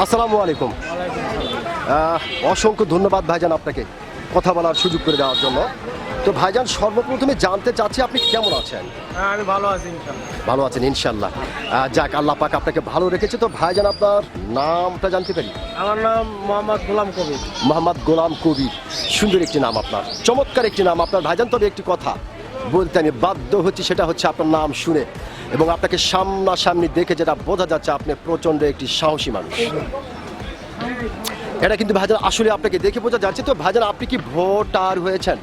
আসসালামু আলাইকুম। অসংখ্য ধন্যবাদ ভাইজান আপনাকে কথা বলার সুযোগ করে দেওয়ার জন্য। তো ভাইজান সর্বপ্রথমে জানতে চাচ্ছি আপনি কেমন আছেন? আমি ভালো আছি ইনশাআল্লাহ। ভালো আছেন ইনশাল্লাহ। যাক আল্লাহ পাক আপনাকে ভালো রেখেছে। তো ভাইজান আপনার নামটা জানতে পারি? আমার নাম মোহাম্মদ গোলাম কবির। মোহাম্মদ গোলাম কবির, সুন্দর একটি নাম আপনার, চমৎকার একটি নাম আপনার ভাইজান। তবে একটি কথা বলতে আমি বাধ্য হচ্ছি, সেটা হচ্ছে আপনার নাম শুনে এবং আপনাকে সামনাসামনি দেখে যেটা বোঝা যাচ্ছে আপনি প্রচণ্ড একটি সাহসী মানুষ। এটা কিন্তু ভাইজান আসলে আপনাকে দেখে বোঝা যাচ্ছে। তো ভাইজান আপনি কি ভোটার হয়েছেন?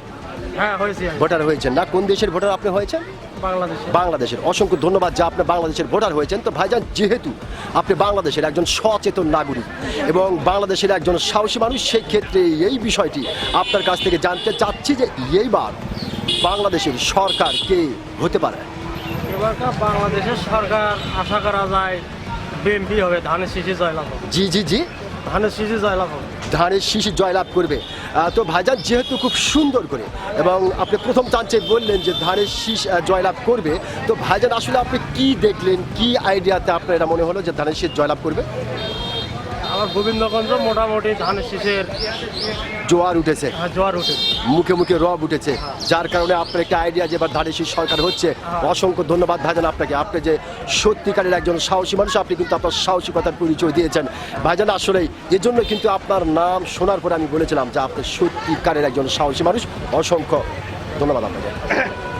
হ্যাঁ হয়েছি আমি। ভোটার হয়েছেন না? কোন দেশের ভোটার আপনি হয়েছেন? বাংলাদেশে। বাংলাদেশের। অসংখ্য ধন্যবাদ যে আপনি বাংলাদেশের ভোটার হয়েছেন। তো ভাইজান যেহেতু আপনি বাংলাদেশের একজন সচেতন নাগরিক এবং বাংলাদেশের একজন সাহসী মানুষ, সেই ক্ষেত্রে এই বিষয়টি আপনার কাছ থেকে জানতে চাচ্ছি যে এইবার বাংলাদেশের সরকার কে হতে পারে? এবারকার বাংলাদেশের সরকার আশা করা যায় বিএনপি হবে, ধানের শীষে জয়লাভ হবে। জি জি জি, ধানের শীষে জয়লাভ হবে। ধানের শীষে জয়লাভ করবে। তো ভাইজান যেহেতু খুব সুন্দর করে এবং আপনি প্রথম চান্সে বললেন যে ধানের শীষ জয়লাভ করবে, তো ভাইজান আসলে আপনি কি দেখলেন, কি আইডিয়াতে আপনার এটা মনে হলো যে ধানের শীষ জয়লাভ করবে? আমার গোবিন্দগঞ্জ মোটামুটি ধানের শীষের জোয়ার উঠেছে, জোয়ার উঠেছে, মুখে মুখে রব উঠেছে, যার কারণে আপনার একটা আইডিয়া যে এবার ধানের শীষ সরকার হচ্ছে। অসংখ্য ধন্যবাদ ভাইজান আপনাকে। আপনি যে সত্যিকারের একজন সাহসী মানুষ, আপনি কিন্তু আপনার সাহসিকতার পরিচয় দিয়েছেন ভাইজান। আসলেই এজন্য কিন্তু আপনার নাম শোনার পরে আমি বলেছিলাম যে আপনি সত্যিকারের একজন সাহসী মানুষ। অসংখ্য ধন্যবাদ আপনাকে।